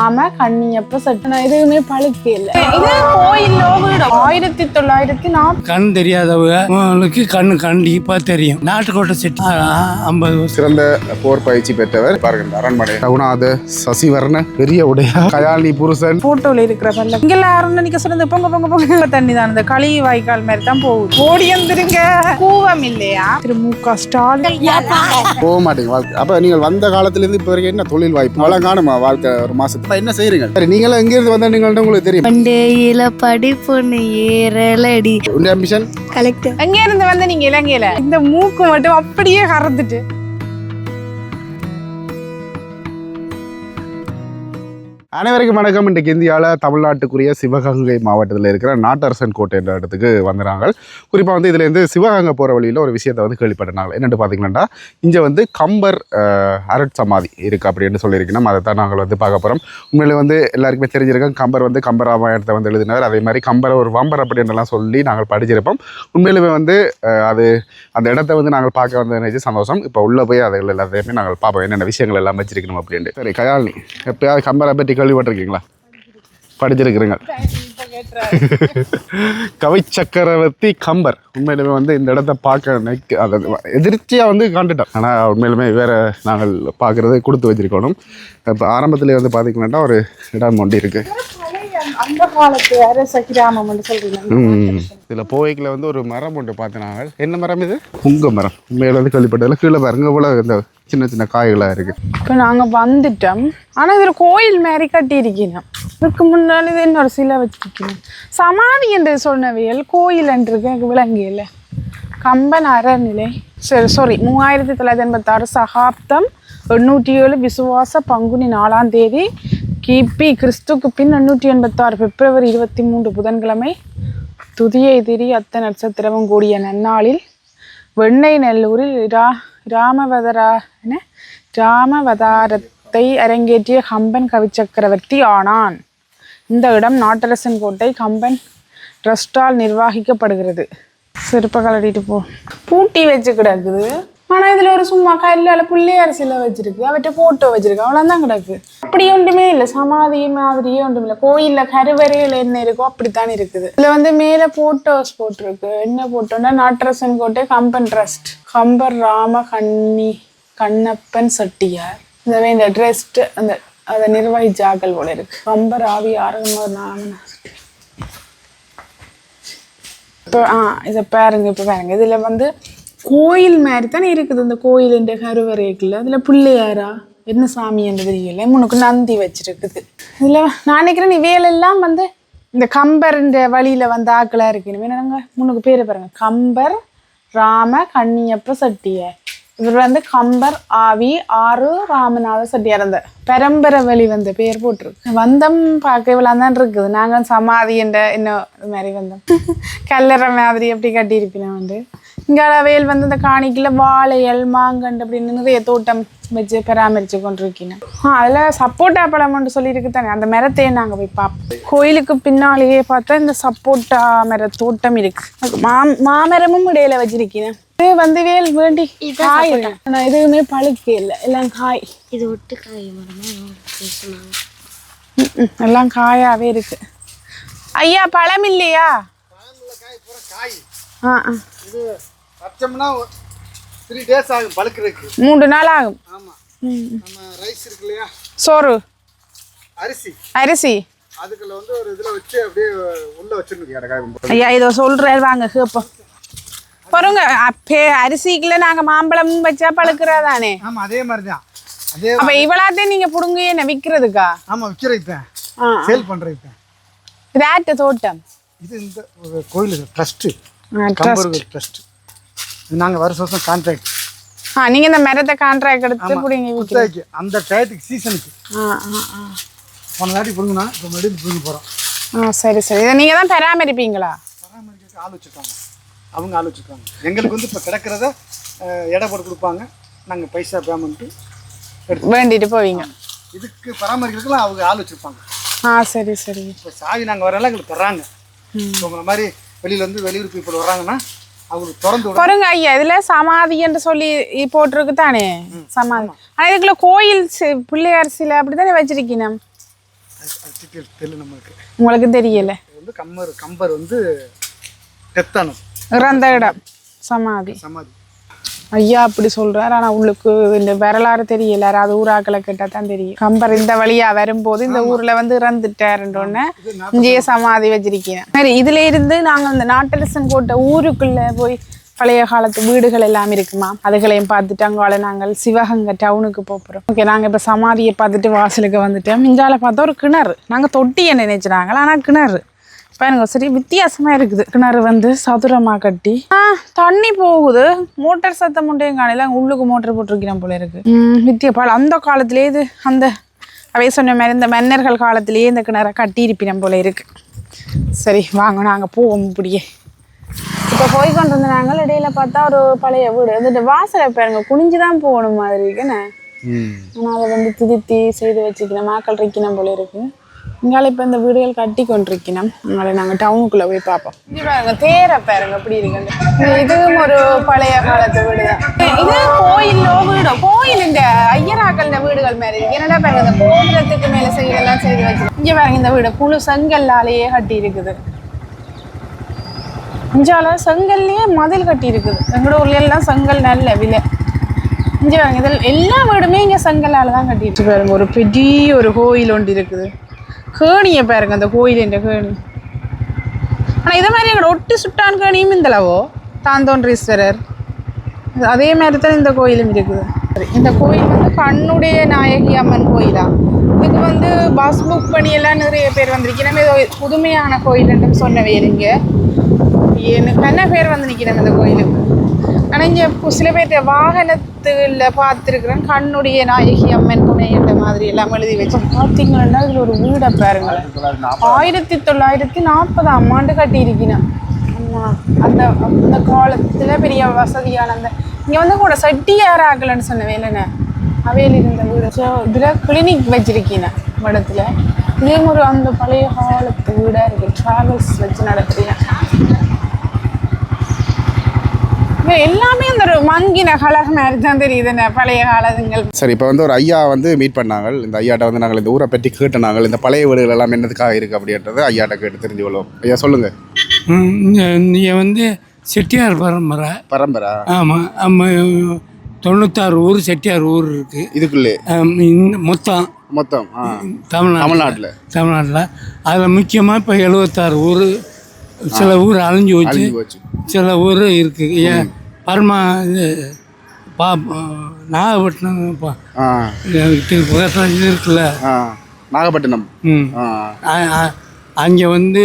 ராம கண்ணியப்ப சட்டன எதுவுமே பழுக்க இல்ல. இது கோயிலோ வீடோ 1940 கண் தெரியாதவங்களுக்கு கண்ணு கண்டிப்பா தெரியும். நாட்டுக்கோட்டை செட்டி 50 சிறந்த போர் பயிற்சி பெற்றவர் பாருங்க. அரண்மனை ரகுநாத சசிவர்ண பெரிய உடையா கயாலினி புருஷன் போட்டோல இருக்கிற பல்ல இங்க எல்லாரும் நிக்க சொல்லுங்க. பொங்க பொங்க பொங்க தண்ணி தான் அந்த களி வாய்க்கால் மாதிரி தான் போகுது. ஓடி வந்துருங்க. கூவம் இல்லையா? திரு மு.க. ஸ்டாலின் போக மாட்டீங்க வாழ்க்கை. அப்ப நீங்கள் வந்த காலத்துல இருந்து இப்ப வரைக்கும் என்ன தொழில் வாய்ப்பு அவ்வளவு காணுமா? வாழ்க்கை ஒரு மாசத்துல என்ன செய்யறீங்க? சரி, நீங்களும் எங்க இருந்து வந்தா நீங்கள்ட்ட உங்களுக்கு தெரியும். பண்டையில படிப்புன்னு ஏறலடி. உங்க ஆம்பிஷன் கலெக்டர். எங்க இருந்து வந்து நீங்க இலங்கையில இந்த மூக்கு மட்டும் அப்படியே கறந்துட்டு அனைவருக்கும் வணக்கம். இன்றைக்கு இந்தியாவில் தமிழ்நாட்டுக்குரிய சிவகங்கை மாவட்டத்தில் இருக்கிற நாட்டரசன் கோட்டை என்ற இடத்துக்கு வந்துடுறாங்க. குறிப்பாக வந்து இதுலேருந்து சிவகங்கை போகிற வழியில் ஒரு விஷயத்தை வந்து கேள்விப்பட்டாங்க. என்னென்னு பார்த்தீங்கன்னா, இங்கே வந்து கம்பர் அருட்சமாதி இருக்குது அப்படின்னு சொல்லியிருக்கணும். அதை தான் நாங்கள் வந்து பார்க்க போகிறோம். உண்மையிலே வந்து எல்லாருக்குமே தெரிஞ்சிருக்கோம், கம்பர் வந்து கம்பராமாயணத்தை வந்து எழுதினார். அதே மாதிரி கம்பர் ஒரு வம்பர் அப்படின்றலாம் சொல்லி நாங்கள் படிச்சிருப்போம். உண்மையிலுமே வந்து அது அந்த இடத்த வந்து நாங்கள் பார்க்க வந்து நினைச்சு சந்தோஷம். இப்போ உள்ளே போய் அதை எல்லாத்தையுமே நாங்கள் பார்ப்போம், என்னென்ன விஷயங்கள் எல்லாம் வச்சிருக்கணும் அப்படின்ட்டு. சரி, கயாலினி, எப்போயாவது கம்பரை பற்றி கேள்விப்பட்டிருக்கீங்களா? படிச்சிருக்கிறீங்க. கவி சக்கரவர்த்தி கம்பர் உண்மையிலுமே வந்து இந்த இடத்த பார்க்க அதை எதிர்ச்சியாக வந்து காண்டுட்டோம். ஆனால் உண்மையிலுமே வேறு நாங்கள் பார்க்குறது கொடுத்து வச்சிருக்கணும். இப்போ ஆரம்பத்தில் வந்து பார்த்திங்கன்னா ஒரு இடம் ஒண்டி இருக்குது. அந்த காலத்து அரச கிராமம் சொல்றீங்க. இதில் போய்க்கில் வந்து ஒரு மரம் ஒன்று பார்த்தினாங்க. என்ன மரம் இது? புங்க மரம். உண்மையில வந்து கேள்விப்பட்டதில் கீழே பாருங்க போல இந்த சின்ன சின்ன காய்களாக இருக்குது. இப்போ நாங்கள் வந்துட்டோம். ஆனால் இதில் கோயில் மாதிரி கட்டியிருக்கணும். இதுக்கு முன்னால் இது இன்னொரு சிலை வச்சுருக்கணும். சமாதி என்று சொன்னவியல் கோயில் என்றுக்கு எனக்கு விளங்கியல. கம்பன் அறநிலை சாரி 3986 சகாப்தம் 807 விசுவாச பங்குனி 4ஆம் தேதி கிபி கிறிஸ்துக்கு பின் 886 பிப்ரவரி 23 புதன்கிழமை துதியை திரி அத்த நட்சத்திரமும் கூடிய நன்னாளில் வெண்ணெய் நல்லூரில் ராமவதாரத்தை அரங்கேற்றிய கம்பன் கவிச்சக்கரவர்த்தி ஆனான். இந்த இடம் நாட்டரசன் கோட்டை கம்பன் ட்ரஸ்டால் நிர்வகிக்கப்படுகிறது. சிற்ப கலடிட்டு பூட்டி வச்சு கிடக்குது. ஆனால் இதில் ஒரு சும்மா கல்லால் பிள்ளையார் சிலை வச்சிருக்கு, அவற்றை போட்டோ வச்சிருக்கு, அவ்வளோதான் கிடக்கு. அப்படி ஒன்றுமே இல்லை, சமாதி மாதிரியே ஒன்றும் இல்லை. கோயிலில் கருவறையில் என்ன இருக்கோ அப்படித்தான் இருக்குது. இதில் வந்து மேலே போட்டோஸ் போட்டிருக்கு. என்ன போட்டோன்னா நாட்டரசன் கோட்டை கம்பன் ட்ரஸ்ட், கம்பர் ராம கண்ணப்பன் செட்டியார். இந்த ட்ரஸ்ட் அதை நிர்வகிச்சாக்கள் போல இருக்கு. கம்பர் ஆவி ஆரம்பம். இப்போ இதை பாருங்க. இப்போ பாருங்க, இதில் வந்து கோயில் மாதிரி தானே இருக்குது. இந்த கோயிலுன்ற கருவறைக்குள்ள அதில் பிள்ளையாரா என்ன சாமி என்று தெரியல. முன்னுக்கு நந்தி வச்சிருக்குது. இதில் நான் நினைக்கிறேன் இவையெல்லாம் வந்து இந்த கம்பர்ன்ற வழியில் வந்து ஆக்களாக இருக்கணும். என்னங்க முன்னுக்கு பேரை பாருங்க, கம்பர் ராம கண்ணியப்ப செட்டியார். இவர் வந்து கம்பர் ஆவி ராமநாத செட்டியார். அந்த பரம்பரை வழி வந்த பேர் போட்டிருக்கு. வந்தம் பார்க்க இவ்வளோ தான் இருக்குது. நாங்கள் சமாதி என்ற இன்னும் மாதிரி வந்தோம். கல்லறை மாதிரி எப்படி கட்டியிருப்பினோம். வந்து இங்கே வேல் வந்து இந்த காணிக்குள்ள வாழையல் மாங்கண்டு அப்படின்னு நிறைய தோட்டம் வச்சு பராமரித்து கொண்டிருக்கணும். அதில் சப்போட்டா பழம்னு சொல்லியிருக்கு தானே, அந்த மரத்தையே நாங்கள் போய் பார்ப்போம். கோயிலுக்கு பின்னாலேயே பார்த்தா இந்த சப்போட்டா மர தோட்டம் இருக்கு. மாமரமும் இடையில வச்சிருக்கேன். இது வந்து வேல் வேண்டி காய். ஆனால் எதுவுமே பழுக்க இல்லை, எல்லாம் காய். இது விட்டு காய் எல்லாம் காயாவே இருக்கு. ஐயா பழம் இல்லையா? 3 days ஆகும் பழுக்கிறதுக்கு. 3 நாள் ஆகும். ஆமா. நம்ம ரைஸ் இருக்கு இல்லையா, சோறு அரிசி அதுக்குள்ள வந்து ஒரு இதுல வச்சு அப்படியே உள்ள வச்சிருக்கீங்க. ஐயா இதோ சொல்றேன் வாங்க கேப்போம். பாருங்க அரிசிக்குள்ள நாங்க மாம்பழமும் வச்சா பழுக்கிறதானே. ஆமா, அதே மாதிரி தான். அப்ப இவ்வளோத்தையும் நீங்க புடுங்க என்ன விற்கிறதுக்கா? ஆமா, விற்கிறதுக்கு சேல் பண்றதுக்கு. இது ஆட்ட தோட்டம். இது இந்த கோயிலுக்கு ட்ரஸ்ட், ட்ரஸ்ட். நாங்கள் வருஷம் கான்ட்ராக்ட். நீங்கள் இந்த மரத்தை கான்ட்ராக்ட் எடுத்து பிடிங்க அந்த டயத்துக்கு சீசனுக்கு. போன தாட்டி பிடுங்கண்ணா, இப்போ மறுபடியும் பிடுங்க போகிறோம். சரி சரி. இதை நீங்கள் தான் பராமரிப்பீங்களா? பராமரிக்க ஆள் வச்சுருக்காங்க, அவங்க ஆள் வச்சுருக்காங்க. எங்களுக்கு வந்து இப்போ கிடக்கிறத எடை போட்டு கொடுப்பாங்க, நாங்கள் பைசா பேமெண்ட்டு வேண்டிட்டு போவீங்க. இதுக்கு பராமரிக்கிறதுக்குலாம் அவங்க ஆள் வச்சுருப்பாங்க. சரி சரி. இப்போ சாவி நாங்கள் வரலாம் எங்களுக்கு தர்றாங்க. உங்களை மாதிரி வெளியில் வந்து வெளியூர் பீப்புள் வர்றாங்கன்னா அவங்களுக்கு திறந்து பாருங்க. ஐயா இதில் சமாதி என்று சொல்லி போட்டிருக்கு தானே சமாதி. ஆனால் இதுக்குள்ள கோயில் பிள்ளையார் சிலை அப்படி தானே வச்சிருக்கீங்க. தெரியல நம்மளுக்கு. உங்களுக்கு தெரியல. வந்து கம்பர் வந்து டெத்தானது இறந்த இடம் சமாதி. சமாதி. ஐயா அப்படி சொல்றாரு. ஆனா உள்ளுக்கு இந்த வரலாறு தெரியல. அது ஊராக்களை கேட்டா தான் தெரியும். கம்பர் இந்த வழியா வரும்போது இந்த ஊர்ல வந்து இறந்துட்டாருன்றோன்னு இங்கேயே சமாதி வச்சிருக்கேன். சரி, இதுல இருந்து நாங்க இந்த நாட்டரசன் கோட்டை ஊருக்குள்ள போய் பழைய காலத்து வீடுகள் எல்லாம் இருக்குமா, அதுகளையும் பார்த்துட்டு அங்கால நாங்கள் சிவகங்கை டவுனுக்கு போகிறோம். ஓகே, நாங்கள் இப்போ சமாதியை பார்த்துட்டு வாசலுக்கு வந்துட்டோம். மிஞ்சால பார்த்தா ஒரு கிணறு. நாங்கள் தொட்டியை நினைச்சினாங்களா, ஆனால் கிணறு பாருங்க சரி வித்தியாசமாக இருக்குது. கிணறு வந்து சதுரமாக கட்டி தண்ணி போகுது. மோட்டர் சத்தம் முட்டையும் காணையில் அங்கே உள்ளுக்கு மோட்டர் போட்டிருக்கிறேன் போல இருக்கு. வித்தியப்பால் அந்த காலத்திலே இது அந்த அவை சொன்ன மாதிரி இந்த மன்னர்கள் காலத்திலேயே இந்த கிணறை கட்டியிருப்பினம் போல இருக்கு. சரி வாங்க நாங்கள் போவோம். இப்படியே இப்போ போய் கொண்டு வந்து நாங்கள் இடையில பார்த்தா ஒரு பழைய வீடு. வந்துட்டு வாசலை பாருங்க குனிஞ்சு தான் போகணும் மாதிரி இருக்குன்னு. ஆனால் அதை வந்து திருத்தி செய்து வச்சுக்கணும். மாக்கள் இருக்கணும் போல இருக்கு. இங்கால இப்போ இந்த வீடுகள் கட்டி கொண்டிருக்கணும். அதனால நாங்கள் டவுனுக்குள்ளே போய் பார்ப்போம். இது பாருங்க தேரை பாருங்க எப்படி இருக்கு. இதுவும் ஒரு பழைய காலத்து வீடு தான். இது கோயிலோ வீடோ, கோயில் இந்த ஐயராக்கள் வீடுகள் மாதிரி இருக்கு. என்னடா பாருங்க இந்த கோபுரத்துக்கு மேலே செய்யலாம் செய்து வச்சு. இங்கே பாருங்க இந்த வீடு புழு செங்கல்லாலேயே கட்டி இருக்குது. இஞ்சால செங்கல்லையே மதில் கட்டி இருக்குது. எங்களோட ஊர்ல எல்லாம் செங்கல் நல்ல விலை. இங்கே பாருங்க இதில் எல்லா வீடுமே இங்கே செங்கல்லால் தான் கட்டிட்டு பாருங்க. ஒரு பெரிய ஒரு கோயில் ஒன்று இருக்குது. கேணியை பாருங்க அந்த கோயில் கேணி. ஆனால் இதே மாதிரி எங்களோட ஒட்டி சுட்டான் கேணியும் இந்தளவோ தாந்தோன்றீஸ்வரர் அதே மாதிரி தான் இந்த கோயிலும் இருக்குது. சரி, இந்த கோயில் வந்து கண்ணுடைய நாயகி அம்மன் கோயிலா. இதுக்கு வந்து பஸ் புக் பண்ணியெல்லாம் நிறைய பேர் வந்திருக்கணும். ஏதோ புதுமையான கோயில்ன்னு சொன்னவே இங்கே எனக்கு என்ன பேர் வந்து நிற்கிறேன் இந்த கோயிலுக்கு. ஆனால் இங்கே சில பேர்ட்ட வாகனத்தில் பார்த்துருக்குறேன் கண்ணுடைய நாயகி அம்மன் துணை என்ற மாதிரி எல்லாம் எழுதி வச்சு. பார்த்தீங்கன்னா இதில் ஒரு வீடை பாருங்களேன். 1940ஆம் ஆண்டு கட்டியிருக்கணும். ஆமாம், அந்த அந்த காலத்தில் பெரிய வசதியான அந்த இங்கே வந்து கூட செட்டியார் ஆகலன்னு சொன்ன வேலைண்ணே அவையில் இருந்த வீடு. ஸோ இதில் கிளினிக் வச்சிருக்கீங்க இடத்துல. இதே ஒரு அந்த பழைய காலத்து வீடாக இருக்குது. ட்ராவல்ஸ் வச்சு நடத்துறீங்க. எல்லாமே இந்த ஒரு மங்கின கலர் மாதிரி தான் தெரியுது பழைய காலங்கள். சரி, இப்போ வந்து ஒரு ஐயா வந்து மீட் பண்ணாங்க. இந்த ஐயாட்ட வந்து நாங்கள் இந்த ஊரை பற்றி கேட்டனாங்க. இந்த பழைய வீடுகள் எல்லாம் என்னதுக்காக இருக்குது அப்படின்றது ஐயாட்ட கேட்டு தெரிஞ்சு கொள்வோம். ஐயா சொல்லுங்க. இங்கே வந்து செட்டியார் பரம்பரை. ஆமாம், 96 ஊர் செட்டியார் ஊர் இருக்குது இதுக்குள்ளே. மொத்தம் தமிழ்நாட்டில் அதில் முக்கியமாக இப்போ 76 ஊர். சில ஊர் அழிஞ்சு வச்சு சில ஊர் இருக்குது. ஏன் பரமா இது நாகப்பட்டினம் இது இருக்குல்ல நாகப்பட்டினம். அங்கே வந்து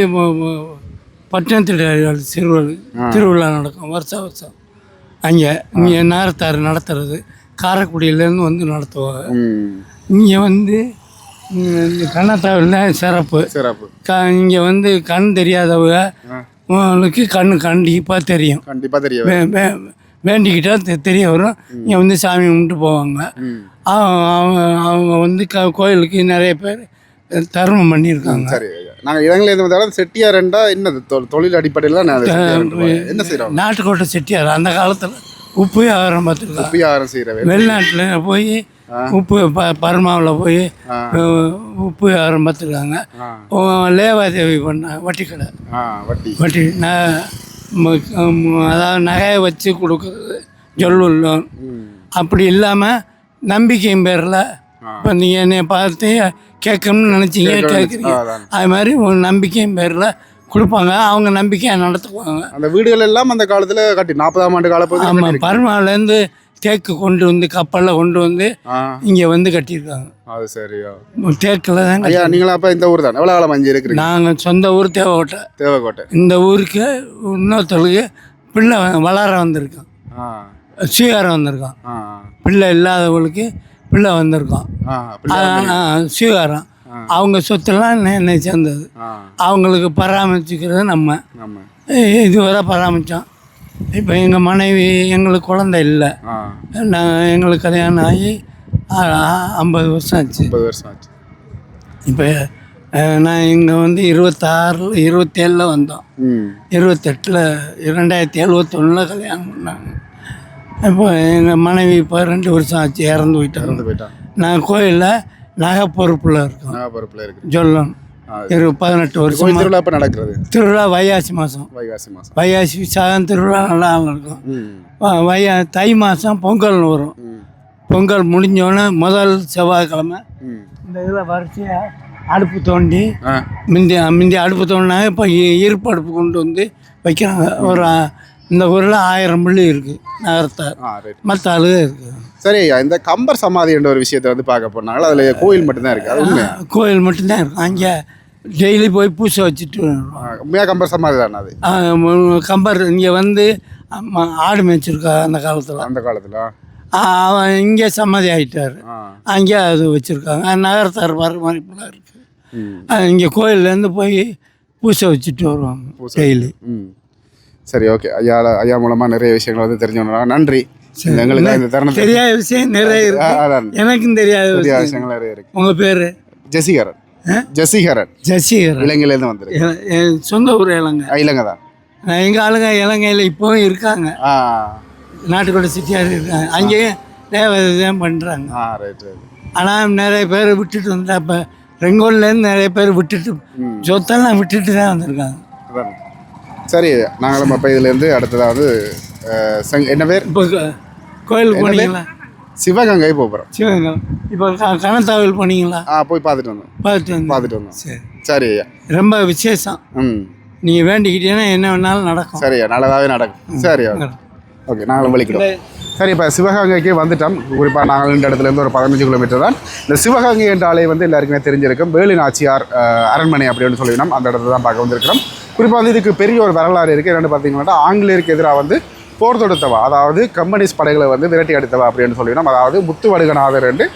பட்டணத்தில் திருவிழா நடக்கும் வருஷம். அங்கே இங்கே நேரத்தாறு நடத்துறது காரைக்குடியிலேருந்து வந்து நடத்துவாங்க. இங்கே வந்து கண்ணத்தாவில் சிறப்பு. இங்கே வந்து கண் தெரியாதவங்களுக்கு கண்டிப்பாக தெரியும். வேண்டிக்கிட்டால் தெரிய வரும். இங்கே வந்து சாமி கும்பிட்டு போவாங்க. அவங்க வந்து கோயிலுக்கு நிறைய பேர் தர்மம் பண்ணியிருக்காங்க. சரி, நாங்கள் இடங்களில் வந்தாலும் செட்டியார்ண்டா என்னது தொழில் அடிப்படையில் என்ன செய்கிறோம்? நாட்டுக்கோட்டை செட்டியார் அந்த காலத்தில் உப்பு வியாபாரம் பார்த்துருக்காங்க. வியாபாரம் செய்கிற வெளிநாட்டில் போய் உப்பு பர்மாவில் போய் உப்பு வியாபாரம் பார்த்துருக்காங்க. லேவாதேவி பண்ண வட்டி கடை. வட்டி அதாவது நகையை வச்சு கொடுக்குறது ஜொல்லுள்ளோம். அப்படி இல்லாமல் நம்பிக்கையும் பேரில் இப்போ நீங்கள் என்னை பார்த்து கேட்கணும்னு நினச்சிங்க கேட்குறீங்க. அது மாதிரி ஒரு நம்பிக்கையும் பேரில் கொடுப்பாங்க. அவங்க நம்பிக்கையை நடத்துவாங்க. அந்த வீடுகள் எல்லாம் அந்த காலத்தில் கட்டி 40ஆம் ஆண்டு காலப்பகுதி. ஆமாம், பர்மாவிலேருந்து தேக்கு கொண்டு வந்து கப்பலில் கொண்டு வந்து இங்கே வந்து கட்டியிருக்காங்க. அது சரியா தேக்கில் தான். ஐயா, நீங்களா அப்போ இந்த ஊர் தான் எவ்வளோ காலம் அஞ்சு இருக்கிறீங்க? நாங்கள் சொந்த ஊர் தேவக்கோட்டை. இந்த ஊருக்கு இன்னொருத்தருக்கு பிள்ளை வளர வந்திருக்கான், ஸ்வீகாரம் வந்திருக்கான். பிள்ளை இல்லாதவங்களுக்கு பிள்ளை வந்திருக்கான், ஸ்வீகாரம். அவங்க சொத்தெல்லாம் என்னை சேர்ந்தது. அவங்களுக்கு பராமரிச்சுக்கிறது நம்ம இதுவரை பராமரித்தோம். இப்போ எங்கள் மனைவி எங்களுக்கு குழந்தை இல்லை. எங்களுக்கு கல்யாணம் ஆகி 50 வருஷம் ஆச்சு. இப்போ நான் இங்கே வந்து 27 வந்தோம். 28 2071 கல்யாணம் பண்ணாங்க. இப்போ எங்கள் மனைவி இப்போ 2 வருஷம் ஆச்சு, இறந்து போயிட்டாங்க. நான் கோயிலில் நகை பொறுப்பில் இருக்கும் பொறுப்பில் இருக்கு. சொல்லணும். 18 வருஷம் திருவிழா இப்போ நடக்கிறது. திருவிழா வைகாசி மாதம். வைகாசி விசாகம் திருவிழா நல்லா இருக்கும். தை மாதம் பொங்கல்னு வரும். பொங்கல் முடிஞ்சோடனே முதல் செவ்வாய்க்கிழமை இந்த இதில் வரிசையாக அடுப்பு தோண்டி முந்தி அடுப்பு தோண்டினாங்க. இப்போ இருப்பு அடுப்பு கொண்டு வந்து வைக்கிறாங்க. ஒரு இந்த ஊரில் 1000 பள்ளி இருக்குது நகரத்தார், மற்ற ஆளுக இருக்குது. சரி, இந்த கம்பர் சமாதி என்ற ஒரு விஷயத்தை வந்து பார்க்க போனாங்களா? அதில் கோயில் மட்டும்தான் இருக்குது. அது உண்மை, கோயில் மட்டும்தான் இருக்கும். அங்கே டெய்லி போய் பூசை வச்சுட்டு உண்மையாக கம்பர் சமாதி தானே அது? கம்பர் இங்கே வந்து ஆடு மேய்ச்சிருக்கா அந்த காலத்தில். அவன் இங்கே சமாதி ஆகிட்டார். அங்கே அது வச்சுருக்காங்க. நகரத்தார் வர மாதிரி பிள்ளை இருக்குது. இங்கே கோயிலேருந்து போய் பூசை வச்சுட்டு வருவாங்க டெய்லி. சரி, ஓகே. ஐயா மூலமாக நிறைய விஷயங்கள் வந்து தெரிஞ்சோம்னா நன்றி. எங்களுக்கு இந்த தருணம் தெரியாத விஷயம் நிறைய இருக்கு. எனக்கும் தெரியாத விஷயங்கள் நிறைய இருக்கு. உங்கள் பேர்? ஜெசிகரன். இலங்கையிலேருந்து வந்துருக்கு. என் சொந்த ஊர் இலங்கை தான். எங்கள் ஆளுங்க இலங்கையில் இப்போவும் இருக்காங்க. நாட்டுக்கோட்டை சிட்டியார் இருக்காங்க. அங்கேயும் தேவைதான் பண்ணுறாங்க. ஆனால் நிறைய பேர் விட்டுட்டு வந்துட்டா. இப்போ ரெங்கோன்லேருந்து நிறைய பேர் விட்டுட்டு சொத்தெல்லாம் விட்டுட்டு தான் வந்திருக்காங்க. சரி, நாங்களும் அப்போ இதுலேருந்து அடுத்ததாவது என்ன பேர்? இப்போ கோயிலுக்கு போனீங்களா? சிவகங்கை போகிறோம். சிவகங்கை இப்போ கணத்தாவில் போனீங்களா? போய் பார்த்துட்டு வந்தோம். சரி ஐயா, ரொம்ப விசேஷம். நீங்கள் வேண்டிக்கிட்டீங்கன்னா என்ன வேணாலும் நடக்கும். சரியா, நல்லதாகவே நடக்கும். சரி, ஓகே. நாங்களும் வலிக்கிட்டோம். சரி, இப்போ சிவகங்கைக்கு வந்துட்டோம். குறிப்பாக நாங்கள் இந்த இடத்துலேருந்து ஒரு 15 கிலோமீட்டர் தான். இந்த சிவகங்கை என்ற ஆலை வந்து எல்லாருக்குமே தெரிஞ்சிருக்கும். வேலு நாச்சியார் அரண்மனை அப்படின்னு சொல்லினோம். அந்த இடத்துல தான் பார்க்க வந்திருக்கிறோம். குறிப்பாக வந்து இதுக்கு பெரிய ஒரு வரலாறு இருக்குது. என்னென்னு பார்த்தீங்கன்னா, ஆங்கிலேயருக்கு எதிராக வந்து போர் தொடுத்தவா, அதாவது கம்யூனிஸ்ட் படைகளை வந்து விரட்டி அடித்தவா அப்படின்னு சொல்லினோம். அதாவது முத்துவடுகநாதர் என்று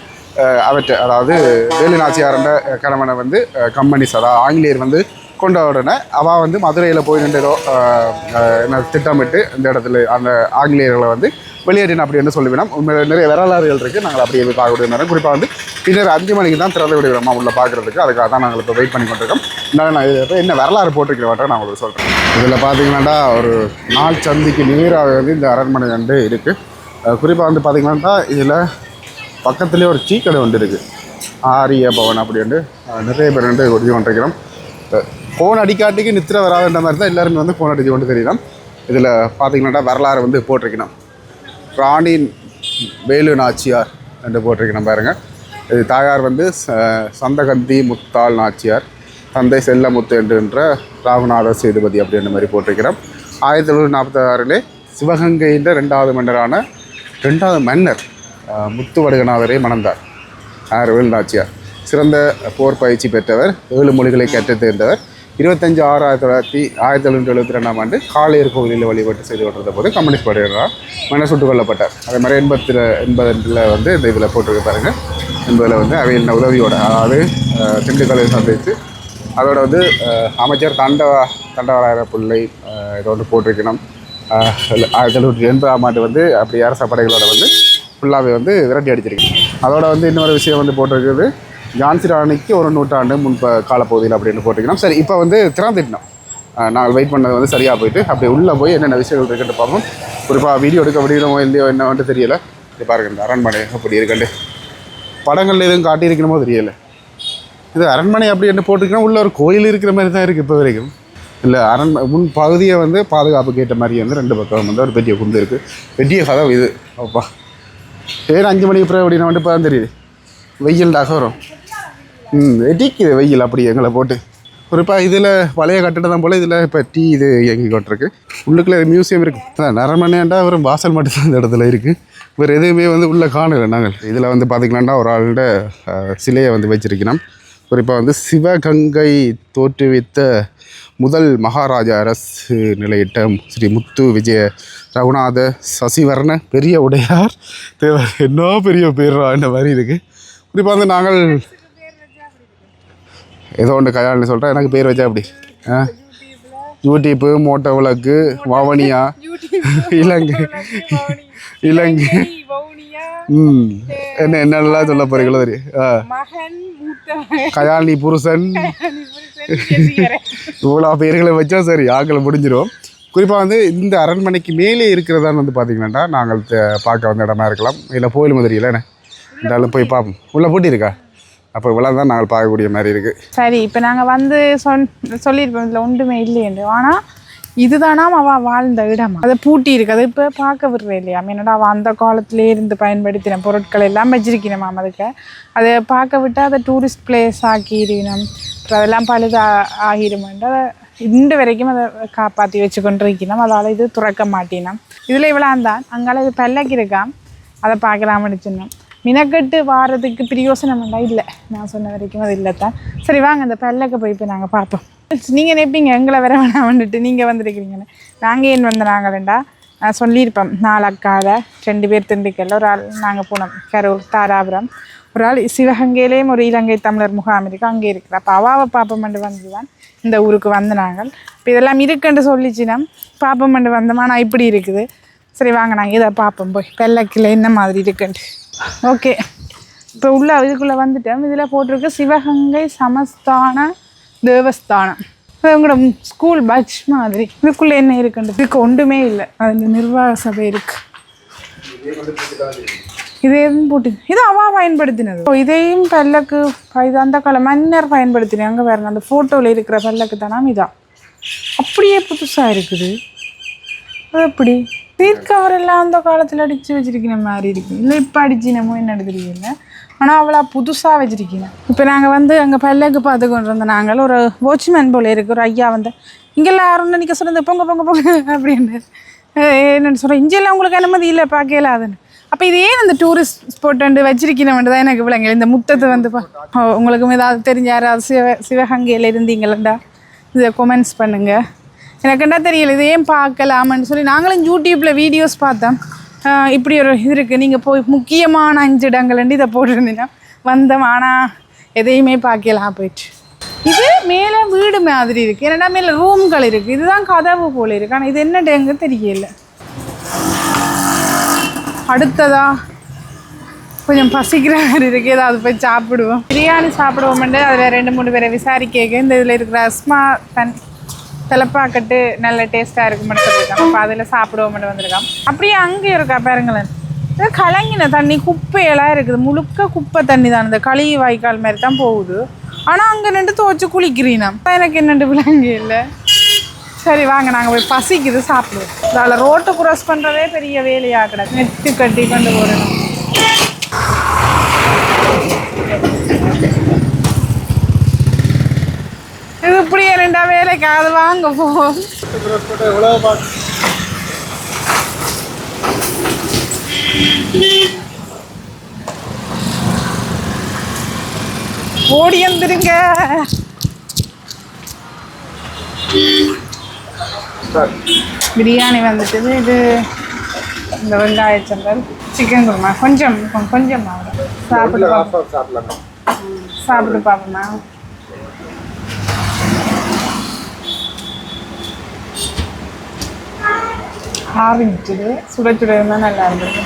அவற்றை, அதாவது வேலு நாச்சியார் என்ற கணவனை வந்து கம்யூனிஸ்ட், அதாவது ஆங்கிலேயர் வந்து கொண்ட உடனே அவள் வந்து மதுரையில் போய் நின்றதோ என்ன திட்டமிட்டு இந்த இடத்துல அந்த ஆங்கிலேயர்களை வந்து வெளியேற்றின அப்படின்னு சொல்லிவிடும். உண்மையில் நிறைய வரலாறுகள் இருக்குது. நாங்கள் அப்படியே போய் பார்க்கக்கூடிய நேரம் குறிப்பாக வந்து பின்னர் 5 மணிக்கு தான் திறந்து விடுகிறோமா உள்ள பார்க்குறதுக்கு. அதுக்காக தான் நாங்கள் இப்போ வெயிட் பண்ணி கொண்டிருக்கோம். நான் இதில் என்ன வரலாறு போட்டிருக்கிறவற்றை நான் உங்களுக்கு சொல்கிறேன். இதில் பார்த்தீங்கன்னா ஒரு நாள் சந்திக்கு நேராக வந்து இந்த அரண்மனை வந்து இருக்குது. குறிப்பாக வந்து பார்த்திங்கன்னா இதில் பக்கத்துலேயே ஒரு டீ கடை வந்து இருக்குது. ஆரிய பவன் அப்படின்ட்டு நிறைய பேர் வந்து ஒட்டி கொண்டிருக்கிறோம். ஃபோன் அடிக்காட்டிக்கு நித்திர வராதுன்ற மாதிரி தான் எல்லாருமே வந்து ஃபோன் அடிச்சு கொண்டு தெரியலாம். இதில் பார்த்திங்கன்னா வரலாறு வந்து போட்டிருக்கணும். ராணி வேலு நாச்சியார் என்று போட்டிருக்கணும் பாருங்கள். இது தாயார் வந்து சந்தகந்தி முத்தாள் நாச்சியார், தந்தை செல்லமுத்து என்ற ராமநாத சேதுபதி அப்படின்ற மாதிரி போட்டிருக்கிறோம். 1746 சிவகங்கையின் 2வது மன்னர் முத்துவடுகநாதரை மணந்தார் வேலு நாச்சியார். சிறந்த போர் பயிற்சி பெற்றவர், 7 மொழிகளை கற்றுத் தேர்ந்தவர். 25/6/1772 ஆண்டு காளையர் கோவிலில் வழிபாட்டு செய்து கொண்டிருந்த போது கம்யூனிஸ்ட் படையினரால் சுட்டுக் கொல்லப்பட்டார். அதே மாதிரி 80 வந்து இந்த இதில் போட்டிருக்க பாருங்க. 80 வந்து அவையின் உதவியோட, அதாவது திண்டுக்கல்லை சந்தித்து அதோட வந்து அமைச்சர் தண்டவராய பிள்ளை இதை வந்து போட்டிருக்கணும். 1780 ஆண்டு வந்து அப்படி அரச படைகளோட வந்து ஃபுல்லாகவே வந்து விரட்டி அடிச்சிருக்கணும். அதோட வந்து இன்னொரு விஷயம் வந்து போட்டிருக்குது, ஜான்சி ராணிக்கு 1 நூற்றாண்டு முன்பு காலப்பகுதியில் அப்படின்னு போட்டிருக்கணும். சரி, இப்போ வந்து திறந்துட்டோம். நாங்கள் வெயிட் பண்ணது வந்து சரியாக போயிட்டு அப்படி உள்ளே போய் என்னென்ன விஷயங்கள் இருக்குன்னு பார்ப்போம். குறிப்பாக வீடியோ எடுக்க முடியணுமோ இல்லையோ என்ன வந்துட்டு தெரியலை. இது பாருங்க, இந்த அரண்மனை அப்படி இருக்குண்டு படங்களில் எதுவும் காட்டியிருக்கணுமோ தெரியலை. இது அரண்மனை அப்படி என்ன போட்டிருக்கணும். உள்ள ஒரு கோயில் இருக்கிற மாதிரி தான் இருக்குது இப்போ வரைக்கும். இல்லை, முன் பகுதியை வந்து பாதுகாப்புக்கு ஏற்ற மாதிரி வந்து 2 பக்கம் வந்து ஒரு பெரிய குண்டு இருக்குது. பெரிய கதவு இது. அப்பா, 5 மணிக்கு பிறகு அப்படின்னா வந்து இப்போ தான் தெரியுது வெயில்டாக வரும். வெட்டிக்குது வெயில் அப்படி எங்களை போட்டு. குறிப்பாக இதில் பழைய கட்டிடம் தான் போல். இதில் இப்போ இது இயங்கி கொண்டிருக்கு. உள்ளுக்குள்ளே மியூசியம் இருக்குது. அதான் அரண்மனையாண்டா வெறும் வாசல் மட்டும்தான் இந்த இடத்துல இருக்குது. வேறு எதுவுமே வந்து உள்ளே காணலை நாங்கள். இதில் வந்து பார்த்திங்களாண்டா ஒரு ஆளோட சிலையை வந்து வச்சிருக்கணும். குறிப்பாக வந்து சிவகங்கை தோற்றுவித்த முதல் மகாராஜா அரசு நிலையிட்ட ஸ்ரீ முத்து விஜய ரகுநாத சசிவர்ண பெரிய உடையார் தேவர். என்ன பெரிய பேரா இந்த மாதிரி இருக்குது. குறிப்பாக வந்து நாங்கள் ஏதோ ஒன்று கையாளன்னு சொல்கிறேன். எனக்கு பேர் வச்சா அப்படி யூடியூப்பு, மோட்டோ விளக்கு, வவுனியா, இலங்கை என்னென்னலாம் சொல்ல போறீங்களோ தெரியும். கயாளி புருஷன் இவ்வளோ பேர்களை வச்சா சரி ஆக்களை முடிஞ்சிடும். குறிப்பாக வந்து இந்த அரண்மனைக்கு மேலே இருக்கிறதான்னு வந்து பார்த்திங்கன்னா நாங்கள் பார்க்க வந்த இடமா இருக்கலாம். இல்லை கோயில் மாதிரி இல்லைண்ணே, இருந்தாலும் போய் பார்ப்போம். உள்ளே பூட்டி இருக்கா? அப்போ இவ்வளோ தான் நாங்கள் பார்க்கக்கூடிய மாதிரி இருக்குது. சரி இப்போ நாங்கள் வந்து சொல்லியிருப்போம் இதில் ஒன்றுமே இல்லையென்று. ஆனால் இதுதானா அவள் வாழ்ந்த இடமா, அதை பூட்டி இருக்கு. அது இப்போ பார்க்க விடுறேன் இல்லையா, என்னடா அவள் அந்த காலத்திலே இருந்து பயன்படுத்தின பொருட்கள் எல்லாம் வச்சிருக்கணும். அதுக்கு அதை பார்க்க விட்டு அதை டூரிஸ்ட் பிளேஸ் ஆக்கிடணும், அப்புறம் அதெல்லாம் பழுது ஆகிடுமென்று இன்று வரைக்கும் அதை காப்பாற்றி வச்சு கொண்டு இருக்கணும். அதால் இது துறக்க மாட்டினோம். இதில் இவ்வளோ தான் அங்கால இது பல்லக்கு இருக்கான், அதை பார்க்கலாம்னு சொன்னோம். மினக்கட்டு வாரத்துக்கு பிரயோசனம் இல்லை, நான் சொன்ன வரைக்கும் அது இல்லை தான். சரி வாங்க அந்த பல்லக்க போய் இப்போ நாங்கள் பார்ப்போம். நீங்கள் நினைப்பீங்க எங்களை வர வேணாம் வந்துட்டு நீங்கள் வந்துருக்கிறீங்கன்னு. நாங்கள் ஏன் வந்தாங்கடா நான் சொல்லியிருப்போம். 4 அக்காவில் 2 பேர் திண்டுக்கல்ல, ஒரு ஆள் நாங்கள் போனோம் கரூர் தாராபுரம், ஒரு ஆள் சிவகங்கையிலேயும் ஒரு இலங்கை தமிழர் முகாம் இருக்குது அங்கே இருக்கிற. அப்போ அவாவை பாப்பமண்டு வந்து தான் இந்த ஊருக்கு வந்து நாங்கள் இப்போ இதெல்லாம் இருக்குன்னு சொல்லிச்சுன்னா பாப்பமண்டு வந்தோமா. நான் இப்படி இருக்குது. சரி வாங்க நாங்கள் இதை பார்ப்போம் போய் பல்லக்கில் என்ன மாதிரி இருக்குன்ட்டு. ஓகே இப்போ உள்ள இதுக்குள்ளே வந்துட்டோம். இதில் போட்டிருக்கு சிவகங்கை சமஸ்தான தேவஸ்தானம். உங்களோட ஸ்கூல் பட்ச் மாதிரி. இதுக்குள்ளே என்ன இருக்குன்றது இதுக்கு ஒன்றுமே இல்லை. அதில் நிர்வாக சபை இருக்குது. இதையும் போட்டு இது அவா பயன்படுத்தினது. இதையும் பல்லக்கு இது அந்த காலம் மன்னர் பயன்படுத்தினேன். அங்கே வேறு அந்த ஃபோட்டோவில் இருக்கிற பல்லக்கு தானா இதா அப்படியே புதுசாக இருக்குது. அது எப்படி தீர்க்கவரெல்லாம் அந்த காலத்தில் அடித்து வச்சிருக்கிற மாதிரி இருக்குது. இல்லை இப்போ அடிச்சினமோ என்ன தெரியல, ஆனால் அவ்வளோ புதுசாக வச்சிருக்கீங்க. இப்போ நாங்கள் வந்து அங்கே பல்லக்கு பார்த்து கொண்டு வந்த நாங்கள் ஒரு வாட்ச்மேன் போல இருக்குது. ஒரு ஐயா வந்து இங்கெல்லாம் யாரும் நிற்க சொன்னது பொங்க பொங்க பொங்க அப்படின்னு என்னென்னு சொல்கிறேன். இங்கெல்லாம் உங்களுக்கு அனுமதி இல்லை பார்க்கல அதுன்னு. அப்போ இது ஏன் அந்த டூரிஸ்ட் ஸ்பாட் வச்சிருக்கணும் தான் எனக்கு விளங்க. இந்த முத்தத்தை வந்து உங்களுக்கும் ஏதாவது தெரிஞ்ச யாராவது சிவகங்கையில் இருந்தீங்களா இதை கொமெண்ட்ஸ் பண்ணுங்கள். எனக்குண்டா தெரியல இது ஏன் பார்க்கலாமன்னு சொல்லி நாங்களும் யூடியூப்பில் வீடியோஸ் பார்த்தோம். இப்படி ஒரு இது இருக்குது, நீங்கள் போய் முக்கியமான 5 இடங்கள்ண்டு இதை போட்டிருந்தீங்கன்னா வந்தோம். ஆனால் எதையுமே பார்க்கலாம் போயிட்டு. இது மேலே வீடு மாதிரி இருக்குது, ஏன்னா மேலே ரூம்கள் இருக்குது. இதுதான் கதவு போல் இருக்குது. ஆனால் இது என்ன டேங்க தெரியல. அடுத்ததா கொஞ்சம் பசிக்கிற மாதிரி இருக்குது, ஏதாவது போய் சாப்பிடுவோம். பிரியாணி சாப்பிடுவோம்ட்டு அதில் 2-3 பேரை விசாரிக்க இந்த இதில் இருக்கிற அஸ்மா தலைப்பாக்கட்டு நல்ல டேஸ்ட்டாக இருக்குமென்னு சொல்லியிருக்காங்க. அப்போ அதில் சாப்பிடுவோம்னு வந்திருக்கான். அப்படியே அங்கே இருக்கா பாருங்களேன், இது கலங்கின தண்ணி குப்பையெல்லாம் இருக்குது. முழுக்க குப்பை தண்ணி தான், இந்த களி வாய்க்கால் மாதிரி தான் போகுது. ஆனால் அங்கே நின்று துவச்சி குளிக்கிறீனா எனக்கு என்னென்று விளங்க இல்லை. சரி வாங்க நாங்கள் போய் பசிக்குது சாப்பிடுவோம். அதில் ரோட்டை க்ராஸ் பண்ணுறதே பெரிய வேலையாக கிடக்கு. நெட்டு கட்டி கொண்டு போகணும். இது இப்படியே 2 வேலைக்கு அது வாங்க போவோம். ஓடி வந்துருங்க. பிரியாணி வந்துட்டு இது இந்த வெங்காய சம்பல் சிக்கன் குருமா கொஞ்சம் கொஞ்சம் சாப்பிட்டு பார்ப்போமா. ஆரம்பிச்சுது சுட சுட இருந்தால் நல்லா இருந்தது.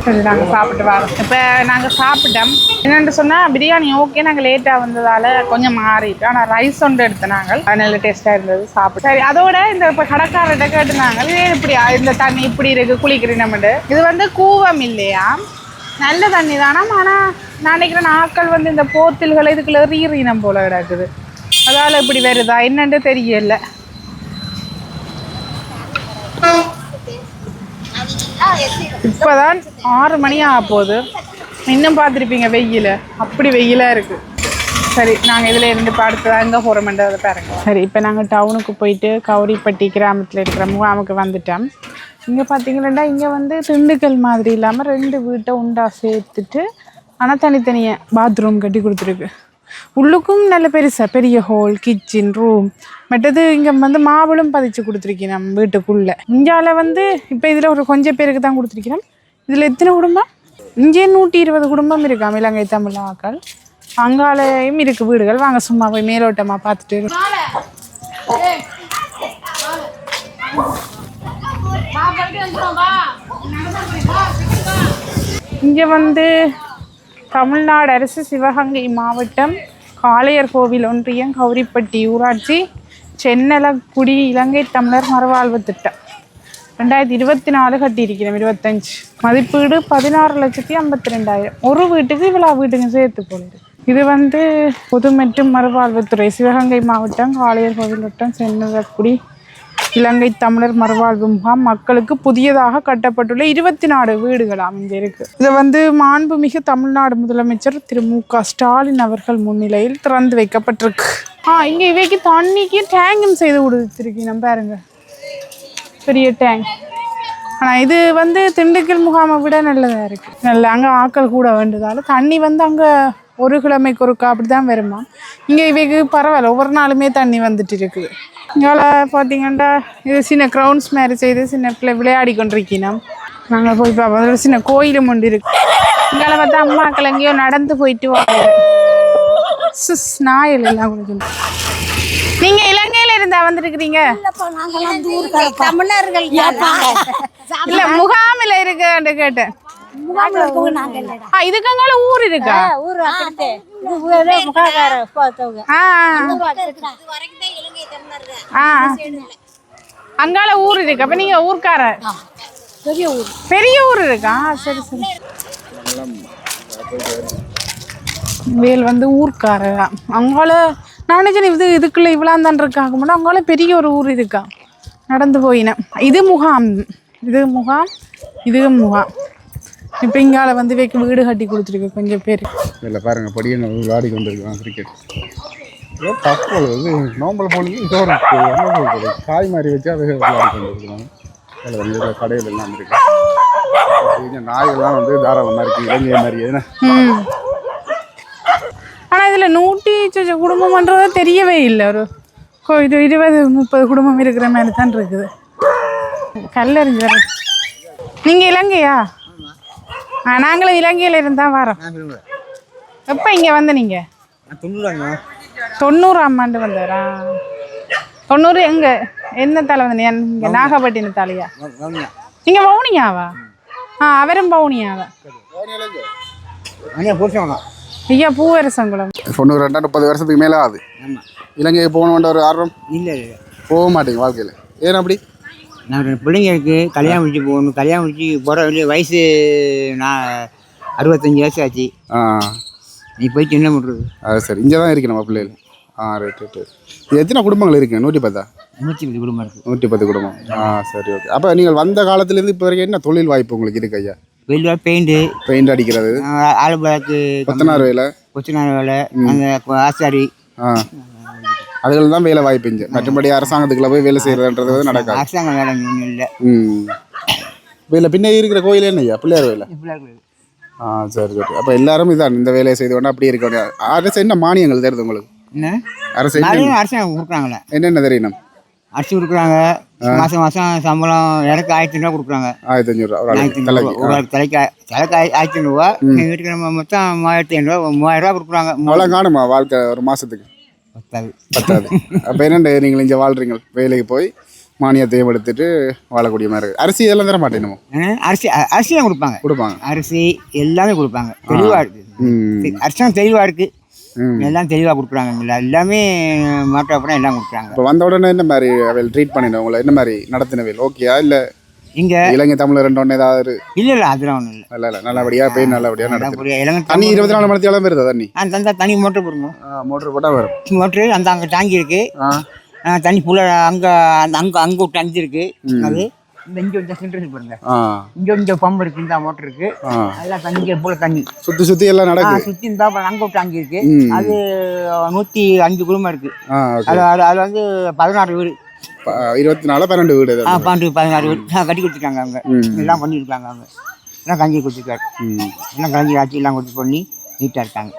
சரி நாங்கள் சாப்பிட்டு வரோம். இப்போ நாங்கள் சாப்பிட்டோம். என்னென்னு சொன்னால் பிரியாணி ஓகே, நாங்கள் லேட்டாக வந்ததால் கொஞ்சம் மாறிட்டு, ஆனால் ரைஸ் ஒன்று எடுத்து நாங்கள் அது நல்ல டேஸ்ட்டாக இருந்தது சாப்பிட்டு. சரி அதோட இந்த இப்போ கடைக்காரர்கிட்ட கேட்டுனாங்க இதே இப்படி இந்த தண்ணி இப்படி இருக்குது குளிக்கிறீங்கன்னு. இது வந்து கூவம் இல்லையா, நல்ல தண்ணி தானா. ஆனால் நான் நினைக்கிறேன் ஆட்கள் வந்து இந்த போத்தில்களை இதுக்குள்ள ரீரீனம் போல கிடக்குது, அதால் இப்படி வருதா என்னன்னு தெரியல. இப்போதான் 6 மணி ஆக போகுது. இன்னும் பார்த்துருப்பீங்க வெயில், அப்படி வெயிலாக இருக்குது. சரி நாங்கள் இதில் இருந்து அடுத்ததாக எங்கே போகிறோம்ன்றதை பாருங்க. சரி இப்போ நாங்கள் டவுனுக்கு போயிட்டு கௌரிப்பட்டி கிராமத்தில் இருக்கிற முகாமுக்கு வந்துட்டோம். இங்கே பார்த்தீங்கன்னா இங்கே வந்து திண்டுக்கல் மாதிரி இல்லாமல் 2 வீட்டை உண்டா சேர்த்துட்டு ஆனால் தனித்தனியாக பாத்ரூம் கட்டி கொடுத்துருக்கு. உள்ளுக்கும் நல்ல பெரிய ஹோல், கிச்சன், ரூம். மற்றது இங்கே வந்து மாவுளும் பதிச்சு கொடுத்துருக்கேன் நம்ம வீட்டுக்குள்ளே. இங்கால வந்து இப்போ இதில் ஒரு கொஞ்சம் பேருக்கு தான் கொடுத்துருக்கிறோம். இதில் எத்தனை குடும்பம்? இங்கே 120 குடும்பம் இருக்காம இலங்கை தமிழ் ஆக்கள். அங்காலையும் இருக்குது வீடுகள். வாங்க சும்மா போய் மேலோட்டமாக பார்த்துட்டு. இங்கே வந்து தமிழ்நாடு அரசு சிவகங்கை மாவட்டம் காளையர் கோவில் ஒன்றியம் கௌரிப்பட்டி ஊராட்சி சென்னலக்குடி இலங்கை தமிழர் மறுவாழ்வு திட்டம். 2024 கட்டியிருக்கிறோம் 25 மதிப்பீடு 16,52,000 ஒரு வீட்டுக்கு இவ்வளோ வீட்டுக்கு சேர்த்து போகுது. இது வந்து பொது மற்றும் மறுவாழ்வுத்துறை சிவகங்கை மாவட்டம் காளையர் கோவில் வட்டம் சென்னகுடி இலங்கை தமிழர் மறுவாழ்வு முகாம் மக்களுக்கு புதியதாக கட்டப்பட்டுள்ள 24 வீடுகள் அமைஞ்சு இருக்கு. இதை வந்து மாண்புமிகு தமிழ்நாடு முதலமைச்சர் திரு மு.க. ஸ்டாலின் அவர்கள் முன்னிலையில் திறந்து வைக்கப்பட்டிருக்கு. இங்கே இவைக்கு தண்ணிக்கு டேங்கும் செய்து கொடுத்துருக்கீங்க நம்ம பாருங்க, பெரிய டேங்க். ஆனால் இது வந்து திண்டுக்கல் முகாமை விட நல்லதாக இருக்குது. நல்ல அங்கே ஆக்கள் கூட வேண்டியதால் தண்ணி வந்து அங்கே ஒரு கிழமைக்கு ஒருக்கா அப்படி தான் வருமா. இங்கே இவைக்கு பரவாயில்ல, ஒவ்வொரு நாளுமே தண்ணி வந்துட்டு இருக்குது. இங்கே பார்த்தீங்கன்னா இது சின்ன க்ரௌண்ட்ஸ் மாதிரி செய்து சின்ன பிள்ளை விளையாடி கொண்டிருக்கணும். நாங்கள் போய் பார்ப்போம். சின்ன கோயிலும் ஒன்று இருக்கு. இங்கே பார்த்தா அம்மாக்கள் எங்கேயோ நடந்து போயிட்டு வாங்க. நாயல் எல்லாம் கொடுக்கணும். நீங்க இலங்கையில இருந்தா வந்திருக்கிறீங்க? தமிழர்கள் இல்ல முகாமில இருக்கு கேட்டேன். இதுக்கங்கால ஊர் இருக்கா? அங்கால ஊர் இருக்கு. அப்ப நீங்க ஊர்க்கார? பெரிய ஊர் இருக்கா? சரி சரி. வேல் வந்து ஊர்க்கார. அங்கால நானேஜன் இதுக்குள்ள இவ்வளோந்தான் இருக்காங்க மட்டும் அங்கால பெரிய ஒரு ஊர் இருக்கா, நடந்து போயினேன். இது முகாம், இது முகாம், இதுவும் முகாம். இப்போ இங்கால வந்து வீடு கட்டி கொடுத்துருக்கு கொஞ்சம் பேர். இல்லை பாருங்க, படியை விளையாடி கொண்டு இருக்கலாம் கிரிக்கெட். தப்போல் வந்து நோம்பல் போனது இதோட காய் மாதிரி வச்சு அதை விளையாடி கொண்டு இருக்கிறாங்க. அதில் வந்து கடையில் எல்லாம் இருக்கு. நாயெல்லாம் வந்து தாராளமாக இருக்குது, இலங்கை மாதிரி. எதுனா ஆனால் இதில் 100 குடும்பம்ன்றதே தெரியவே இல்லை. ஒரு இது 20-30 குடும்பம் இருக்கிற மாதிரி தான் இருக்குது. கல்லறிஞ்சு வர. நீங்கள் இலங்கையா? நாங்களும் இலங்கையில் இருந்தால் வரோம். எப்போ இங்கே வந்து நீங்கள்? 90ஆம் ஆண்டு வந்தாரா? 90 எங்கே என்ன தலை வந்து இங்கே நாகப்பட்டினத்தாலையா? நீங்கள் பவுனியாவா? அவரும் பவுனியாவா? ஐயா பூவரசங்குளம். 90-30 வருஷத்துக்கு மேலே ஆகுது. இலங்கைக்கு போகணுன்ற ஒரு ஆர்வம் இல்லை போக மாட்டேங்க வாழ்க்கையில். ஏன் அப்படி? நான் 2 பிள்ளைங்களுக்கு கல்யாணம் முடிச்சு போகணும். கல்யாணம் முடிச்சு போகிற வேண்டிய வயசு நான் 65 வயசு ஆச்சு. நீ போயிட்டு என்ன பண்ணுறது? அது சரி, இங்கே தான் இருக்கு நம்ம பிள்ளைகள். ரைட். இது எத்தனை குடும்பங்கள் இருக்குங்க? 110? 110 குடும்பம் இருக்குது. 110 குடும்பம். சரி, ஓகே. அப்போ நீங்கள் வந்த காலத்துலேருந்து இப்போ வரைக்கும் என்ன தொழில் வாய்ப்பு உங்களுக்கு இருக்கு ஐயா? வெளியே பெயிண்ட் அடிக்கிறது, ஆள் பாக்கு, கொத்தனார் வேலை, அந்த ஆசாரி, அதுகள் தான் வேலை வாய்ப்பு இங்கே. மற்றபடி அரசாங்கத்துக்குள்ள போய் வேலை செய்யறதுன்றது நடக்காது. அரசாங்க வேலை ஒன்றும் இல்லை. இல்லை பின்ன இருக்கிற கோயில் என்ன ஐயா? பிள்ளையார் வேலை. சரி. அப்போ எல்லாரும் இதான் இந்த வேலையை செய்து கொண்டா அப்படி இருக்க முடியாது. அரசு என்ன மானியங்கள் தருது உங்களுக்கு? என்ன அரசாங்கம் கொடுக்குறாங்களே? என்னென்ன தெரியணும்? அரிசி கொடுக்குறாங்க. மாதம் சம்பளம் எனக்கு 1500 கொடுக்குறாங்க. 1500 ஒரு தலைக்கு 1500. வீட்டுக்கு நம்ம மொத்தம் 3500 கொடுக்குறாங்க. அவ்வளோ காணுமா வாழ்க்கை ஒரு மாதத்துக்கு? பத்தாது. அப்போ என்னண்டு நீங்கள் இங்கே வாழ்றீங்க, வேலைக்கு போய் மானியத்தையும் எடுத்துட்டு வாழக்கூடிய மாதிரி இருக்குது. அரிசி இதெல்லாம் தர மாட்டேனுமோ? அரிசியும் கொடுப்பாங்க. அரிசி எல்லாமே கொடுப்பாங்க. தெளிவாக இருக்குது. அரசாங்கம் தெளிவாக இருக்குது. எல்லாம் தெளிவாக கொடுக்குறாங்க. எல்லாமே மாற்றப்படம் எல்லாம் கொடுக்குறாங்க. இப்போ வந்த உடனே என்ன மாதிரி ட்ரீட் பண்ணிடும் உங்களை? என்ன மாதிரி நடத்தினவேல் ஓகேயா? இல்லை இங்கே இலங்கை தமிழர் ஒன்று ஏதாவது? இல்லை அதெல்லாம் ஒன்றும் இல்லை நல்லபடியாக போய் நல்லபடியாக நடக்கும். தண்ணி 24 மணி நேரம் வருதா? தண்ணி தண்ணி மோட்டர் போடுங்க. மோட்டர் போட்டால் வரும். மோட்ரு அங்கே டாங்கி இருக்குது. தண்ணி ஃபுல்லாக அங்கே விட்டு அஞ்சு இருக்குது. அது இங்கே கொஞ்சம் சென்ட்ரல் பாருங்க. இங்கே பம்பு இருக்குது, இந்த மோட்டர் இருக்குது. எல்லாம் தண்ணி போல தண்ணி சுற்றி எல்லாம் நடக்கும். சுற்றி இருந்தா அங்கே விட்டு அங்கே இருக்குது. அது 105 குடும்பம் இருக்குது. அது வந்து 16 வீடு. 24 12 வீடு. 16 வீடு கட்டி கொடுத்துருக்காங்க. அவங்க எல்லாம் பண்ணியிருக்காங்க. அவங்க எல்லாம் கஞ்சி கொடுத்துருக்காரு. எல்லாம் கஞ்சி ஆச்சு எல்லாம் கொடுத்து பண்ணி நீட்டாக இருக்காங்க.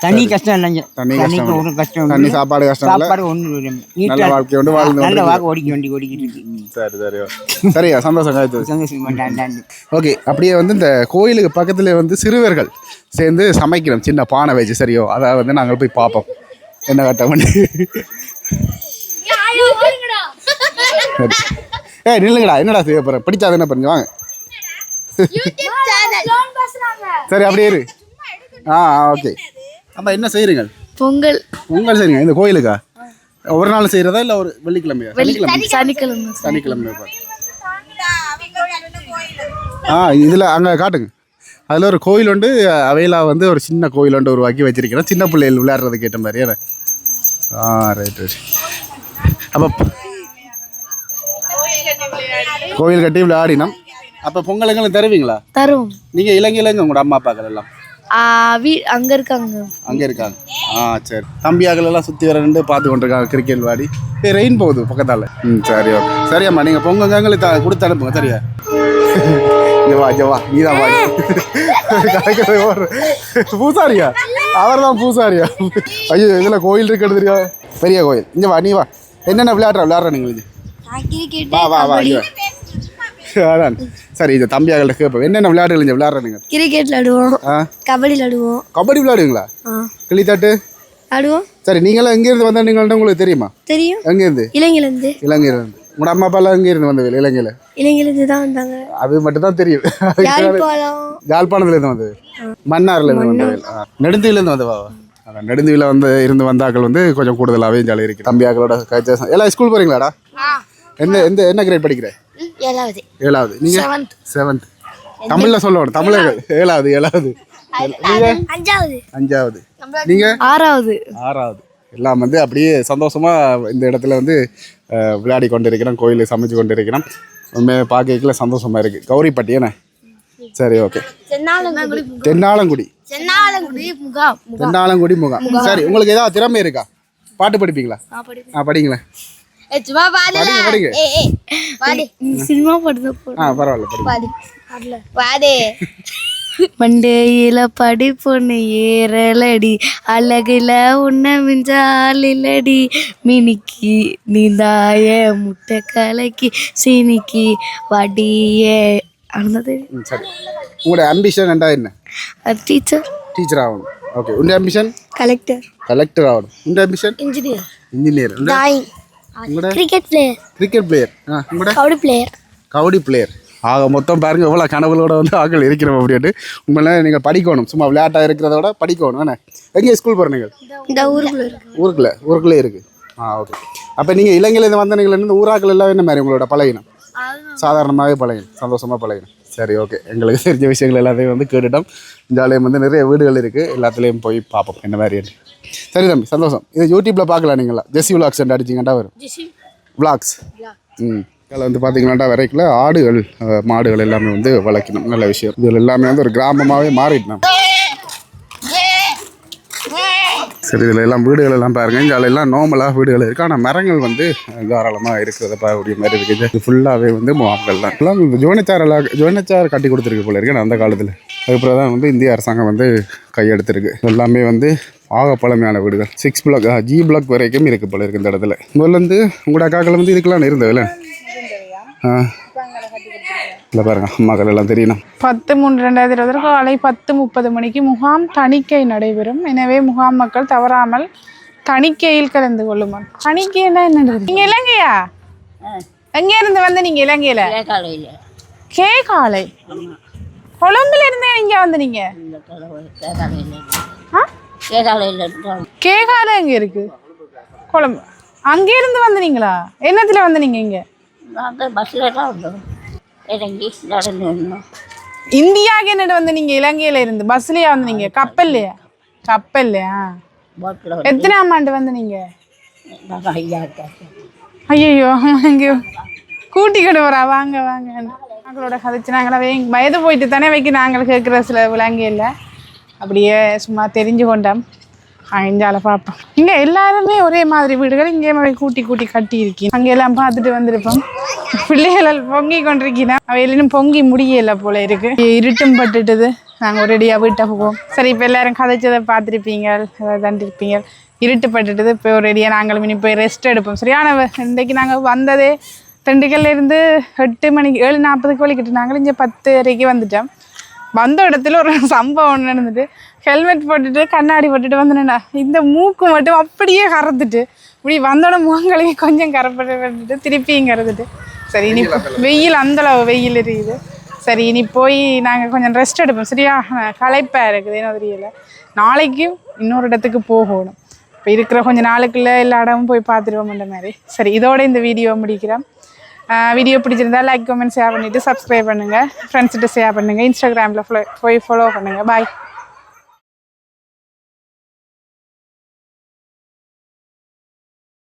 தண்ணி கஷ்டம் இல்லைங்க. தண்ணிக்கு ஒன்றும் கஷ்டம் இல்லை. சாப்பாடு ஒன்றும் இல்லை. நீட்டாக வாழ்க்கை வந்து நல்ல வாழ்க்கை ஓடிக்கிட்டு இருக்கு. சரியா, சந்தோஷம். ஓகே. அப்படியே வந்து இந்த கோயிலுக்கு பக்கத்துல வந்து சிறுவர்கள் சேர்ந்து சமைக்கிறோம், சின்ன பானை வச்சு. சரியோ, அதை வந்து நாங்கள் போய் பார்ப்போம் என்ன கட்ட பண்ணி. நில்லுங்கடா, என்னடா செய்ய போகிறேன்? பிடிச்சாது என்ன பண்ணுங்க, வாங்க. சரி, அப்படியே இரு. ஓகே. அப்போ என்ன செய்கிறீங்க? பொங்கல் செய்றீங்க இந்த கோயிலுக்கா? ஒரு நாள் செய்கிறதா இல்லை ஒரு வெள்ளிக்கிழமையா? சனிக்கிழமை. இதில் அங்கே காட்டுங்க. அதில் ஒரு கோயில் உண்டு. அவையில வந்து ஒரு சின்ன கோயில் உண்டு உருவாக்கி வச்சிருக்கிறேன், சின்ன பிள்ளைகள் விளையாடுறதுக்கு ஏற்ற மாதிரி. Right right. அப்போ கோயில் கட்டி விளையாடினோம். அப்போ பொங்கலுங்களும் தருவீங்களா? தரும். நீங்கள் இலங்கையிலங்க உங்களோட அம்மா அப்பாக்கள் எல்லாம் அங்க இருக்காங்க. அங்கே இருக்காங்க. சரி. தம்பியாக்கள் எல்லாம் சுற்றி வரண்டு பார்த்து கொண்டிருக்காங்க கிரிக்கெட் விளையாடி. ரெயின் போகுது பக்கத்தால். சரி ஓகே. சரியாம்மா, நீங்கள் பொங்கங்களுக்கு கொடுத்து அனுப்புங்க. சரியா? ஜவா ஜவா நீதான் வா. பூசாரியா? அவர் தான் பூசாரியா? ஐயோ, இதில் கோயில் இருக்கிறது தெரியா? பெரிய கோயில். இங்கே வா, நீ வா. என்னென்ன விளையாடுற நீங்கள்? வா வா வா. அதான் சரி. இது தம்பியாகள்ட்ட கேட்போம், என்னென்ன விளையாடுகள் இங்கே விளையாடுறீங்க? கிரிக்கெட் விளையாடுவோம், கபடி விளையாடுவோம். கபடி விளையாடுவீங்களா? கிளித்தாட்டு விளையாடுவோம். சரி, நீங்களாம் எங்கேருந்து வந்தீங்கள்ட்ட உங்களுக்கு தெரியுமா? தெரியும். எங்கேருந்து? இலங்கையிலேருந்து. இலங்கையிலேருந்து. உங்களோட அம்மா அப்பாலாம் எங்கேருந்து வந்தது? இலங்கையிலேருந்து தான் வந்தாங்க. அது மட்டும் தான் தெரியும். யாழ்ப்பாணத்துலேருந்து வந்தது. மன்னார்லேருந்து வந்தது. நெடுந்தீவிலேருந்து வந்தவா? அதான் நெடுந்தீவில் இருந்து வந்தாக்கள் கொஞ்சம் கூடுதலாகவே ஜாலி இருக்குது. தம்பியாக்களோட கட்சி எல்லாம் ஸ்கூல் போகிறீங்களாடா? என்ன கிரேட் படிக்கிற? 7வது. நீங்க 7th. தமிழ்ல சொல்லணும். தமிழர்கள் 7வது. 5வது. நீங்க 6வது. எல்லாம் அப்படியே சந்தோஷமா இந்த இடத்துல விளையாடி கொண்டு இருக்கிறோம். கோயிலை சமைச்சு கொண்டு இருக்கிறோம். உண்மையை பார்க்கல சந்தோஷமா இருக்கு. கௌரிப்பட்டி என்ன? சரி ஓகே. தென்னாலங்குடி முகாம். சரி, உங்களுக்கு ஏதாவது திறமை இருக்கா? பாட்டு படிப்பீங்களா? படிங்களேன். சினிமா படம். பரவாயில்ல. மண்டையில படிப்பொண்ணு ஏறலடி, அழகுல உன்ன மிஞ்சாலிலடி, மினிக்கி நீந்தாய முட்டை கலக்கி சீனிக்கி வடிய. அவ்வளோதான். சரி, உங்களோட அம்பிஷன் என்ன? டீச்சர் ஆகணும். ஓகே. உங்க அம்பிஷன்? கலெக்டர் ஆகணும். உங்க ambition? Engineer. Cricket player. Kabaddi player. ஆக மொத்தம் பாருங்க எவ்வளோ கனவுகளோட ஆக்கள் இருக்கிறோம் அப்படின்ட்டு. உண்மையில நீங்கள் படிக்கணும். சும்மா விளையாட்டாக இருக்கிறத விட படிக்கணும். என்ன எங்கே ஸ்கூல் போகிறீங்க? ஊருக்குள்ளே இருக்குது. ஓகே. அப்போ நீங்கள் இலங்கையிலேருந்து வந்தீங்கலேருந்து ஊராக்கள் எல்லாம் என்ன மாதிரி உங்களோட பழகினம்? சாதாரணமாகவே பழகினம், சந்தோஷமாக பழகினம். சரி ஓகே. எங்களுக்கு தெரிஞ்ச விஷயங்கள் எல்லாத்தையும் கேட்டுட்டோம். இந்தியாவிலேயும் நிறைய வீடுகள் இருக்குது. எல்லாத்துலேயும் போய் பார்ப்போம் என்ன மாதிரி. சரி தம்பி, சந்தோஷம். இது யூடியூப்பில் பார்க்கலாம். நீங்களா ஜெஸ்ஸி விளாக்ஸ் அடிச்சிங்கண்டா வரும். விளாக்ஸ். அதில் பார்த்தீங்கன்னாட்டா வரைக்கும் ஆடுகள் மாடுகள் எல்லாமே வளர்க்கணும். நல்ல விஷயம். இதில் எல்லாமே ஒரு கிராமமாகவே மாறிட்டோம். சரி, இதில் எல்லாம் வீடுகள் எல்லாம் பாருங்க. இங்கே எல்லாம் நார்மலாக வீடுகள் இருக்குது. ஆனால் மரங்கள் தாராளமாக இருக்கிறத பார்க்கக்கூடிய மாதிரி இருக்குது. இது ஃபுல்லாகவே முகாம்கள் தான். எல்லாம் ஜோனச்சார் கட்டி கொடுத்துருக்கு போல இருக்கு அந்த காலத்தில். அதுக்கப்புறம் தான் இந்திய அரசாங்கம் கையெடுத்திருக்கு. எல்லாமே ஆக பழமையான வீடுகள். 6 பிளாக் G பிளாக் வரைக்கும் இருக்குது போல இருக்குது இந்த இடத்துல. முதல்ல உங்களோட அக்காக்கள் இதுக்கெல்லாம் இருந்ததில்ல. இல்லை பாருங்க, அம்மாக்கள் எல்லாம் தெரியணும். 10/3/2020 காலை 10:30 மணிக்கு முகாம் தணிக்கை நடைபெறும். எனவே முகாம் மக்கள் தவறாமல் தணிக்கையில் கலந்து கொள்ளுமாறு. தணிக்கைன்னா என்ன? நீங்க இலங்கையா? எங்க இருந்து நீங்க இலங்கையில? கேகாலை. கொழும்புல இருந்தே இங்க நீங்க? கேகாலை எங்க இருக்கு? கொழும்பு. அங்க இருந்து வந்தீங்களா? என்னத்துல நீங்க இங்க? இந்தியாவுக்கு என்னட்டு நீங்க இலங்கையில இருந்து பஸ்லயா நீங்க? கப்பல்லையா? எத்தனாம் ஆண்டு நீங்க? ஐயோ, எங்கேயோ கூட்டி கொண்டு வரா. வாங்க நாங்களோட கதைச்சு நாங்களே வயது போயிட்டு தானே நாங்கள் கேட்குற சில விலங்கையில் அப்படியே சும்மா தெரிஞ்சு கொண்டோம். இஞ்சால பார்ப்போம். இங்கே எல்லாருமே ஒரே மாதிரி வீடுகள் இங்கே கூட்டி கட்டி இருக்கி. அங்கே எல்லாம் பார்த்துட்டு வந்திருப்போம். பிள்ளைகள் பொங்கி கொண்டிருக்கிறேன். அவையிலும் பொங்கி முடியலை போல இருக்கு. இருட்டும் பட்டுட்டுது. நாங்கள் ஒரேடியாக வீட்டை போவோம். சரி, இப்போ எல்லாரும் கதைச்சதை பார்த்துருப்பீங்க, தண்டிருப்பீங்க. இருட்டு பட்டுட்டுது. இப்போ ஒரேடியாக நாங்களும் இனி போய் ரெஸ்ட் எடுப்போம். சரியான இன்றைக்கு நாங்கள் வந்ததே திண்டுக்கல்ல இருந்து 8 மணிக்கு 7:40 வலிக்கிட்டு நாங்கள் இங்கே 10:30 வந்துட்டோம். வந்த இடத்துல ஒரு சம்பவம் ஒன்று நடந்துட்டு, ஹெல்மெட் போட்டுட்டு கண்ணாடி போட்டுட்டு வந்தேன்னா இந்த மூக்கு மட்டும் அப்படியே கறந்துட்டு இப்படி வந்தோட முகங்களையே கொஞ்சம் கரப்பட்டு திருப்பியும் கறந்துட்டு. சரி, இனி வெயில் அந்தளவு வெயில் இருக்குது. சரி, இனி போய் நாங்கள் கொஞ்சம் ரெஸ்ட் எடுப்போம். சரியா? களைப்பாக இருக்குது. என்ன தெரியல. நாளைக்கும் இன்னொரு இடத்துக்கு போகணும். இப்போ இருக்கிற கொஞ்சம் நாளுக்குள்ளே எல்லா இடமும் போய் பார்த்துருவோம்ன்ற மாதிரி. சரி, இதோட இந்த வீடியோ முடிக்கிறேன். வீடியோ பிடிச்சிருந்தா லைக் கமெண்ட் ஷேர் பண்ணிவிட்டு சப்ஸ்கிரைப் பண்ணுங்கள் ஃப்ரெண்ட்ஸ்கிட்ட ஷேர் பண்ணுங்கள் இன்ஸ்டாகிராமில் போய் ஃபாலோ பண்ணுங்கள் பாய்